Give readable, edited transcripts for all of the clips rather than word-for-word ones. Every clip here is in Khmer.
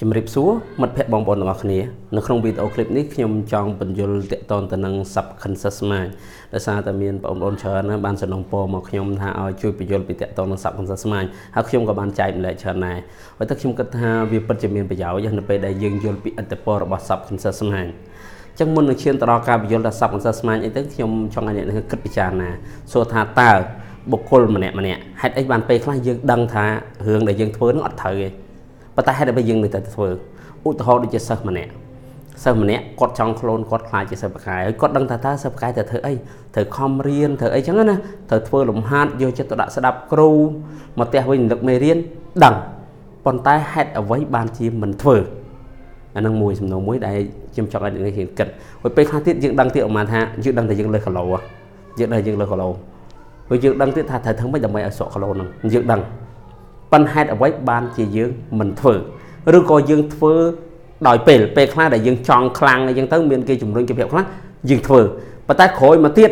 ជំរាបសួរមិត្តភ័ក្តិបងប្អូនទាំងអស់គ្នានៅក្នុងវីដេអូឃ្លីបនេះខ្ញុំចង់បញ្យល់ទាក់ទងទៅនឹង subconscious mind ដោយសារតែមានបងប្អូនច្រើនណាស់បានសំណូមពរមកខ្ញុំថាឲ្យជួយបញ្យល់ពីទាក់ទងនឹង subconscious mind ហើយខ្ញុំក៏បានចែកម្លែកច្រើនដែរហើយតែខ្ញុំគិតថាវាពិតជាមានប្រយោជន៍នៅពេលដែលយើងយល់ពីឥទ្ធិពលរបស់ subconscious mind អញ្ចឹងមុននឹងឈានទៅដល់ការបញ្យល់ថា subconscious mind អីទៅខ្ញុំចង់ឲ្យអ្នកគិតពិចារណាសួរថាតើបុគ្គលម្នាក់ហេតុអីបានពេលខ្លះយើងដឹងថារឿងដែលយើងធ្វើនឹងអត់ត្រូវទេប៉ុន្តែហេតុអ្វីយើងនៅតែធ្វើឧទាហរណ៍ដូចជាសិស្សម្នាក់គាត់ចង់ខ្លួនគាត់ខ្លាចជាសិស្សបកាយហើយគាត់ដឹងថាតើសិស្សបកាយទៅធ្វើអីត្រូវខំរៀនធ្វើអីចឹងណាត្រូវធ្វើលំហាត់យកចិត្តទៅដាក់ស្ដាប់គ្រូមកផ្ទះវិញរំលឹកមេរៀនដឹងប៉ុន្តែហេតុអ្វីបានជាមិនធ្វើអានឹងមួយសំណួរមួយដែលខ្ញុំចង់ឲ្យអ្នកហ៊ានគិតហើយពេលខ្លះទៀតយើងដឹងទៀតអមថាយើងដឹងតែយើងលើសគីឡូយើងដឹងយើងលើសគីឡូហើយយើងដឹងទៀតថាត្រូវធ្វើម៉េចដើម្បីឲ្យសក់គីឡូហ្នឹងយើងដឹងប៉ុន្តែហេតុអ្វីបានជាយើងមិនធ្វើឬក៏យើងធ្វើដោយពេលខ្លះដែលយើងចង់ខ្លាំងអីចឹងទៅមានគេជំរុញគេប្រាប់ខ្លះយើងធ្វើប៉ុន្តែក្រោយមកទៀត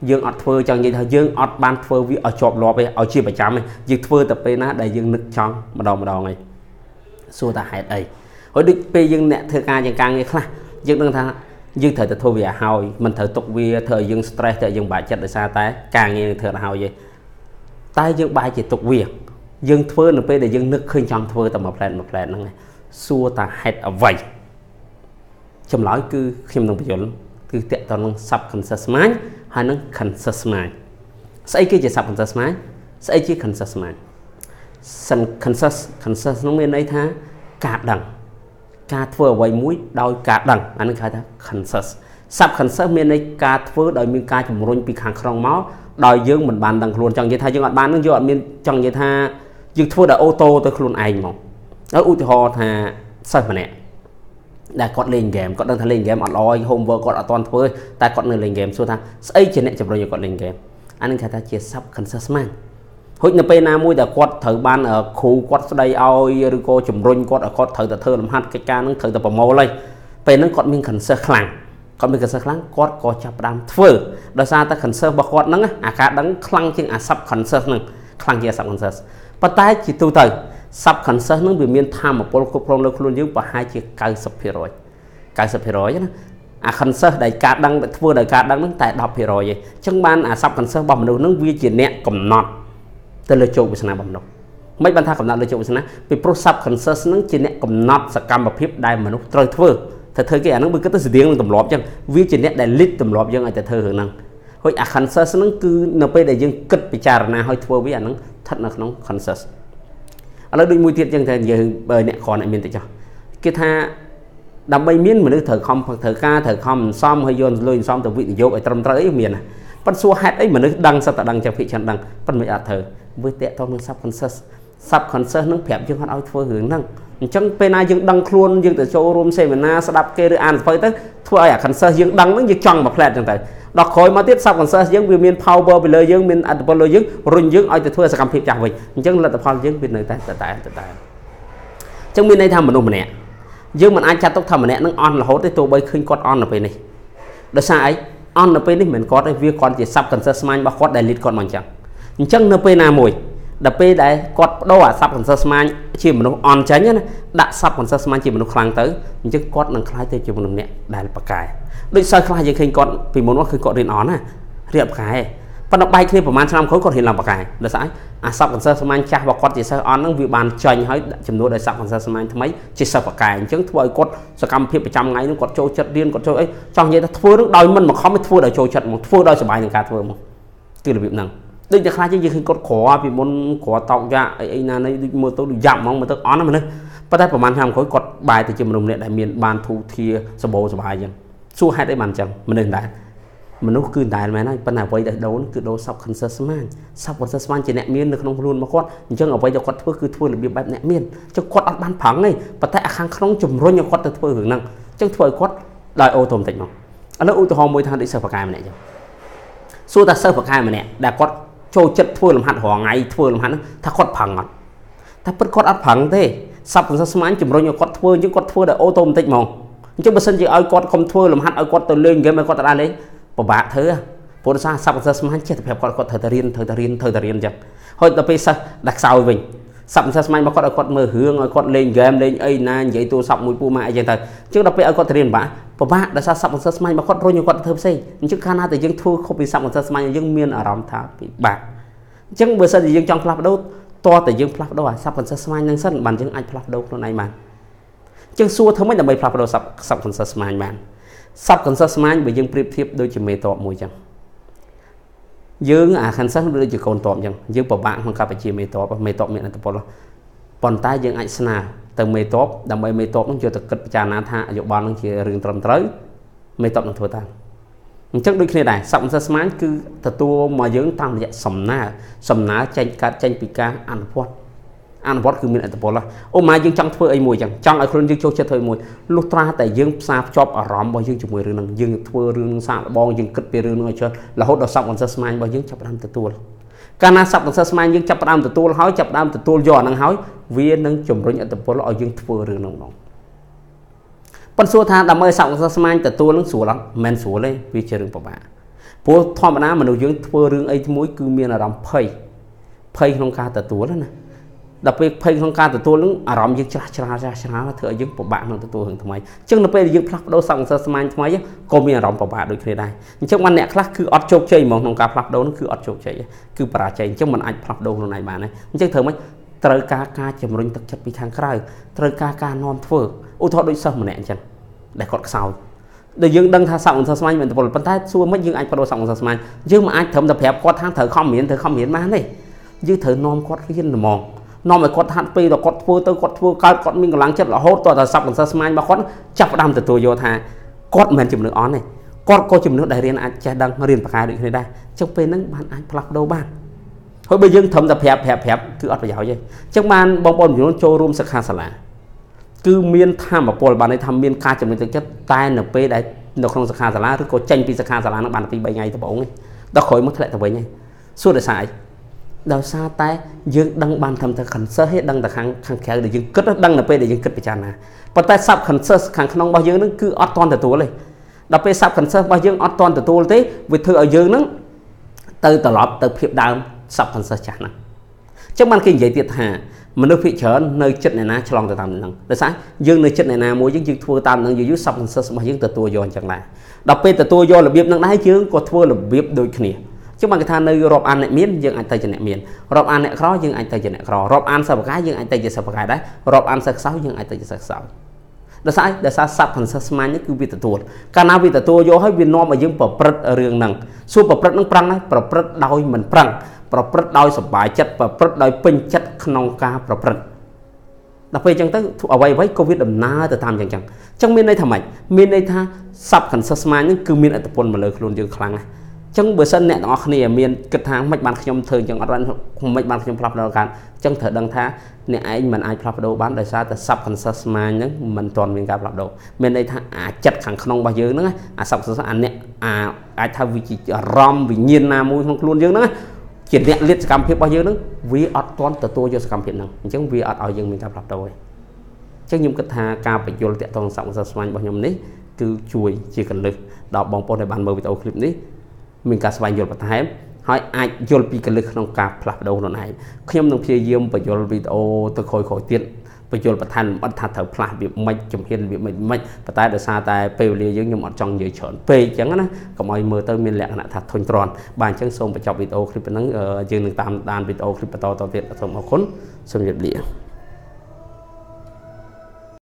យើងអត់ធ្វើចង់និយាយថាយើងអត់បានធ្វើវាឲ្យជាប់លាប់ទេឲ្យជាប្រចាំទេយើងធ្វើតែពេលណាដែលយើងនឹកចង់ម្ដងឯងសួរថាហេតុអីហើយដូចពេលយើងអ្នកធ្វើការយ៉ាងការងារខ្លះយើងដឹងថាយើងត្រូវតែធ្វើវាឲ្យមិនត្រូវទុកវាធ្វើឲ្យយើង stress ធ្វើឲ្យយើងបាក់ចិត្តដោយសារតែការងារធ្វើឲ្យហើយតែយើងបែរជាទុកវាយើងធ្វើនៅពេលដែលយើងនឹកឃើញចង់ធ្វើតែមួយផ្លែតហ្នឹងសួរថាហេតុអ្វីចម្លើយគឺខ្ញុំនឹងបញ្យល់គឺតកតនឹង subconscious mind ហើយនឹង conscious mind ស្អីគេជា subconscious mind ស្អីជា conscious mind conscious នោះមានន័យថាការដឹងការធ្វើអ្វីមួយដោយការដឹងអានេះគេហៅថា conscious subconscious មានន័យការធ្វើដោយមានការជំរុញពីខាងក្នុងមកដោយយើងមិនបានដឹងខ្លួនចង់និយាយថាយើងអត់បាននឹងយើងអត់មានចង់និយាយថាយើងធ្វើដោយអូតូទៅខ្លួនឯងមកហើយឧទាហរណ៍ថាសិស្សម្នាក់ដែលគាត់លេងហ្គេមគាត់ដឹងថាលេងហ្គេមអត់ល្អហើយ homework គាត់អត់ទាន់ធ្វើតែគាត់នៅលេងហ្គេមសួរថាស្អីជាអ្នកជំរុញឲ្យគាត់លេងហ្គេមអានេះគេថាជា subconscious mind ហូចនៅពេលណាមួយដែលគាត់ត្រូវបានគ្រូគាត់ស្ដីឲ្យឬក៏ជំរុញគាត់ឲ្យគាត់ត្រូវតែធ្វើលំហាត់កិច្ចការនឹងត្រូវតែប្រមូលហើយពេលហ្នឹងគាត់មាន conscious ខ្លាំងគាត់ក៏ចាប់ផ្ដើមធ្វើដោយសារតែ conscious របស់គាត់ហ្នឹងអាការដឹងខ្លាំងជាងអា subconscious ហ្នឹងខ្លាំងជាង subconscious ប៉ុន្តែជាទូទៅ subconscious ហ្នឹងវាមានធម៌ពលគ្រប់គ្រងលើខ្លួនយើងប្រហែលជា 90% ណាអា conscious ដែលការដឹងធ្វើដោយការដឹងហ្នឹងតែ 10% ទេអញ្ចឹងបានអា subconscious របស់មនុស្សហ្នឹងវាជាអ្នកកំណត់ទៅលើជោគវាសនារបស់មនុស្សមិនបានថាកំណត់លើជោគវាសនាពីព្រោះ subconscious ហ្នឹងជាអ្នកកំណត់សកម្មភាពដែលមនុស្សត្រូវធ្វើគេអាហ្នឹងវាគិតទៅស្តៀងនឹងទម្លាប់អញ្ចឹងវាជាអ្នកដែល lead ទម្លាប់យើងឲ្យតែធ្វើរឿងហ្នឹងហើយអា conscious ហ្នឹងគឺនៅពេលដែលយើងគិតពិចារណាឲ្យធ្វើវាអាហ្នឹងស្ថិតនៅក្នុង conscious ឥឡូវដូចមួយទៀតអញ្ចឹងតែយើងបើអ្នកគ្រាន់តែមានតិចចុះគេថាដើម្បីមានមនុស្សត្រូវខំសំហើយយកលុយសំទៅវិនិយោគឲ្យត្រឹមត្រូវអីមានណាប៉ុន្តែសួរហេតុអីមនុស្សដឹងសត្វតែដឹងចឹងភិកច្រើនដឹងប៉ុន្តែមិនអត់ធ្វើវាតេតទៅនឹង subconscious នឹងប្រាប់យើងអត់ឲ្យធ្វើរឿងហ្នឹងអញ្ចឹងពេលណាយើងដឹងខ្លួនយើងទៅចូលរួមសេមីណាស្ដាប់គេឬអានសភៅទៅធ្វើឲ្យអា conscious យើងដឹងហ្នឹងយើងចង់មកផ្លែតចឹងទៅដល់ក្រោយមកទៀត subconscious យើងវាមាន power ពីលើយើងមានអត្ថប្រយោជន៍លើយើងរុញយើងឲ្យទៅធ្វើសកម្មភាពចាស់វិញអញ្ចឹងលទ្ធផលយើងវានៅតែអញ្ចឹងមានន័យថាមនុស្សម្នាក់យើងមិនអាចចាត់ទុកថាម្នាក់នឹងអន់រហូតទេទោះបីឃើញគាត់អន់នៅពេលនេះដោយសារអីអន់នៅពេលនេះមិនគាត់ទេវាគាត់ជា subconscious mind របស់គាត់ដែល lead គាត់មកអញ្ចឹងនៅពេលណាមួយដល់ពេលដែលគាត់បដូរអា subconscious mind ជាមនុស្សអន់ចាញ់ណាដាក់ subconscious mind ជាមនុស្សខ្លាំងទៅអញ្ចឹងគាត់នឹងខ្លាយទៅជាមនុស្សម្នាក់ដែលប្រកែដូចសិស្សខ្លះយើងឃើញគាត់ពីមុនមកគឺគាត់រៀនអន់ណារៀនប្រកែប៉ុន្តែបែកគ្នាប្រហែលឆ្នាំក្រោយគាត់រៀនឡើងប្រកែដោយសារអា subconscious mind ចាស់របស់គាត់ជាសិស្សអន់ហ្នឹងវាបានចាញ់ហើយចំនួនដោយ subconscious mind ថ្មីជាសិស្សប្រកែអញ្ចឹងធ្វើឲ្យគាត់សកម្មភាពប្រចាំថ្ងៃហ្នឹងគាត់ចូលចិត្តរៀនគាត់ចូលអីចង់និយាយថាធ្វើនឹងដោយមិនមកខំធ្វើដោយចូលចិត្តមកធ្វើដោយសុបាយនឹងការធ្វើមកគឺរបៀបហ្នឹងដូចតែខ្លះយើងឃើញគាត់ក្រពីមុនក្រតោកយ៉ាអីណានេះដូចមើលទៅយ៉ាប់ហ្មងមើលទៅអន់ណាមនុស្សប៉ុន្តែប្រហែលឆ្នាំក្រោយគាត់បែរទៅជាមនុស្សម្នាក់ដែលមានបានធូរធារសបោសបាយអញ្ចឹងសួរហេតុអីបានអញ្ចឹងមនុស្សគឺដែរមែនហើយប៉ុន្តែអ្វីដែលដូរគឺដូរ subconscious mind ជាអ្នកមាននៅក្នុងខ្លួនរបស់គាត់អញ្ចឹងអ្វីដែលគាត់ធ្វើគឺធ្វើរបៀបបែបអ្នកមានអញ្ចឹងគាត់អត់បានប្រឹងទេប៉ុន្តែខាងក្នុងជំរុញឲ្យគាត់ទៅធ្វើរឿងហ្នឹងអញ្ចឹងធ្វើឲ្យគាត់ដោយអូតូម៉ាទិកមកឥឡូវឧទាហរណ៍មួយថាដូចសិស្សបកាយម្នាក់អញ្ចឹងសួរថាសិស្សបកាយម្នាក់ដែលគាត់ចូលចិត្តធ្វើលំហាត់រាល់ថ្ងៃធ្វើលំហាត់ហ្នឹងថាគាត់ប្រឹងអត់តែពិតគាត់អត់ប្រឹងទេ subconscious mind ជំរុញឲ្យគាត់ធ្វើអញ្ចឹងគាត់ធ្វើដោយអូតូម៉ាទិកមកអញ្ចឹងបើសិនជាឲ្យគាត់ខំធ្វើលំហាត់ឲ្យគាត់ទៅលេងហ្គេមឲ្យគាត់ទៅដើរលេងពិបាកធ្វើព្រោះសារ subconscious mind ចេះតែប្រាប់គាត់ត្រូវតែរៀនអញ្ចឹងហើយដល់ពេលសិស្សដែលខ្សោយវិញ sắp sắp mai mà có mơ hương có lên game lên ấy na vậy tôi sắp mũi pu mai vậy thôi chứ đặc biệt ở con tiền bả và đã sao sắp sắp mai mà có rồi nhiều con thơm xây chứ khả năng thì dân thua không bị sắp sắp mai dân miên ở rộng thả bị bạc chứ bữa sau thì dân trong flap đâu to thì dân flap đâu à sắp sắp mai năng sân bàn dân anh flap đâu lúc này mà chứ xua thơm mấy là mấy flap đâu sắp sắp mai mà sắp sắp mai bởi dân priệp thiệp đôi chỉ mê tọt mùi chẳng dương khăn sát đôi chỉ còn tọt chẳng dương bảo bạn không cả phải chỉ mê tọt miệng là tập còn tay dương anh sna từ mê tọt đầm mê tọt nó chưa được cất trà ná tha dụ bọn nó chỉ rừng trầm tới mê tọt nó thua tan chắc đôi khi này sắp sắp mai cứ thật tua mà dương tam dạ sầm ná tranh pika ăn vótคือមានអត្តពលអូម៉ាយើងចង់ធ្វើអីមួយចឹងចង់ឲ្យខ្លួនយើងចូលចិត្តធ្វើមួយលុះត្រាតែយើងផ្សារភ្ជាប់អារម្មណ៍របស់យើងជាមួយរឿងហ្នឹងយើងធ្វើរឿងនឹងសាកល្បងយើងគិតពីរឿងហ្នឹងឲ្យច្រើនរហូតដល់សពអន្សិស្មាញរបស់យើងចាប់ផ្ដើមទទួលកាលណាសពអន្សិស្មាញយើងចាប់ផ្ដើមទទួលហើយចាប់ផ្ដើមទទួលយកអាហ្នឹងហើយវានឹងជំរុញអត្តពលឲ្យយើងធ្វើរឿងហ្នឹងមកប៉ុន្តែសួរថាដើម្បីសពអន្សិស្មាញទទួលនឹងស្រួលអត់មិនស្រួលទេវាជារឿងពិបាកព្រោះធម្មតាមនុស្សយើងធ្វើរឿងអីមួយគឺមានអារម្មណ៍ភ័យក្នុងការទទួលណាដល់ពេលភ័យក្នុងការទទួលនឹងអារម្មណ៍យើងច្រាស់ធ្វើឲ្យយើងពិបាកក្នុងទទួលរឿងថ្មីអញ្ចឹងនៅពេលយើងផ្លាស់ប្ដូរសង្កសស្មានថ្មីក៏មានអារម្មណ៍ពិបាកដូចគ្នាដែរអញ្ចឹងបានអ្នកខ្លះគឺអត់ជោគជ័យហ្មងក្នុងការផ្លាស់ប្ដូរនឹងគឺអត់ជោគជ័យគឺបរាជ័យអញ្ចឹងមិនអាចផ្លាស់ប្ដូរខ្លួនឯងបានទេអញ្ចឹងត្រូវមិនត្រូវការជំរុញទឹកចិត្តពីខាងក្រៅត្រូវការនាំធ្វើឧទាហរណ៍ដូចសិស្សម្នាក់អញ្ចឹងដែលគាត់ខ្សោយដែលយើងដឹងថាសង្កសស្មានមានពលប៉ុន្តែសួរមិនយើងអាចប្ដូរសង្កសស្មានយើងមិនអាចត្រឹមតែប្រាប់គាត់ថាត្រូវខំរៀនបានទេយើងត្រូវនាំគាត់រៀនហ្មងនាំឲ្យគាត់ហាត់ពេលដល់គាត់ធ្វើទៅគាត់ធ្វើកើតគាត់មានកម្លាំងចិត្តរហូតតតែសັບកន្សស្មាញរបស់គាត់ចាប់ផ្ដើមទទួលយកថាគាត់មិនមែនជំនឿអន់ទេគាត់ក៏ជំនឿដែលរៀនអាចចេះដឹងរៀនប្រកែដូចគ្នាដែរអញ្ចឹងពេលហ្នឹងបានអាចផ្លាស់ប្ដូរបានហើយបើយើងត្រឹមតែប្រាប់គឺអត់ប្រយោជន៍ទេអញ្ចឹងបានបងប្អូនជំនុំចូលរួមសិក្ខាសាលាគឺមានធម៌ពលបានន័យថាមានការជំនឿទឹកចិត្តតែនៅពេលដែលនៅក្នុងសិក្ខាសាលាឬក៏ចេញពីសិក្ខាសាលាហ្នឹងបាន2-3ថ្ងៃដំបូងទេដល់ក្រោយមកធ្លាក់ទៅវិញហើយសួរដោយសារអីដោយសារតែយើងដឹងបានត្រឹមតែ concern ទេដឹងតែខាងក្រៅដែលយើងគិតដឹងនៅពេលដែលយើងគិតពិចារណាប៉ុន្តែ sub concern ខាងក្នុងរបស់យើងនឹងគឺអត់ទាន់ទទួលទេដល់ពេល sub concern របស់យើងអត់ទាន់ទទួលទេវាធ្វើឲ្យយើងនឹងទៅត្រឡប់ទៅភាពដើម sub concern ចាស់ហ្នឹងអញ្ចឹងបានគេនិយាយទៀតថាមនុស្សភាគច្រើននៅចិត្តអ្នកណាឆ្លងទៅតាមហ្នឹងដោយសារយើងនៅចិត្តអ្នកណាមួយយើងធ្វើតាមហ្នឹងយូរ sub concern របស់យើងទទួលយកអញ្ចឹងដែរដល់ពេលទទួលយករបៀបហ្នឹងដែរយើងក៏ធ្វើរបៀបដូចគ្នាchứ mà cái thằng nơi rộp ăn này miên dương anh tay chân này miên rộp ăn này khó dương anh tay chân này khó rộp ăn sao cái dương anh tay chân sao cái đấy rộp ăn sao sáu dương anh tay chân sao để sao sắp thành sao smart nhất cứ bị tụt cả nào bị tụt vô hết viên non mà dương bờ prất riêng nằng xua bờ prất nó prăng đấy bờ prất đôi mình prăng bờ prất đôi sập bài chất bờ prất đôi pin chất non ca bờ prất đặc biệt chẳng tới ở vậy với covid đầm na từ tham chẳng trong miền đây thầm mày miền đây tha sắp thành sao smart nhất cứ miền ở tập quân mà lời luôn dương khăng này chẳng bữa sân nè nó khné miền kịch tháng mấy bạn nhom thường chẳng ở mấy bạn nhom flap đâu cả chẳng thể đăng thá nè anh mình ai flap đâu bán đời sao ta sắp thành sasma nhá mình toàn miền gặp flap đâu miền đây thà chặt khẳng không bao giờ nữa sắp sasma anh nè ai thay vì chỉ rom vì nhiên na môi không luôn dương nữa chỉ nè liệt cầm phiếu bao giờ nữa vì ở toàn từ tôi cho cầm phiếu nào chẳng vì ở dương mình gặp flap đâu chẳng nhung kịch thà cao phải vô tiện toàn sắp sasma bao nhom đấy cứ chui chỉ cần lực đọc bóng po để bàn mơ video clip đấy mình cả vài giờ bắt hém hỏi ai vô bị cái lực trong cả flap đâu nó này khi em nông phe dương phải vô video tôi khỏi tiền phải vô bắt thành bắt thà thở flap bị mạch chấm hiền bị mạch và tại để xa tại pê lìa dương nhưng mà trong dưới chọn pê chẳng á còn mọi mưa tới miền lẹ là thật thôn tròn bàn chân sông phải chọc video clip nắng dương tam đàn video clip to tiền ở trong một khốn xong việc lìa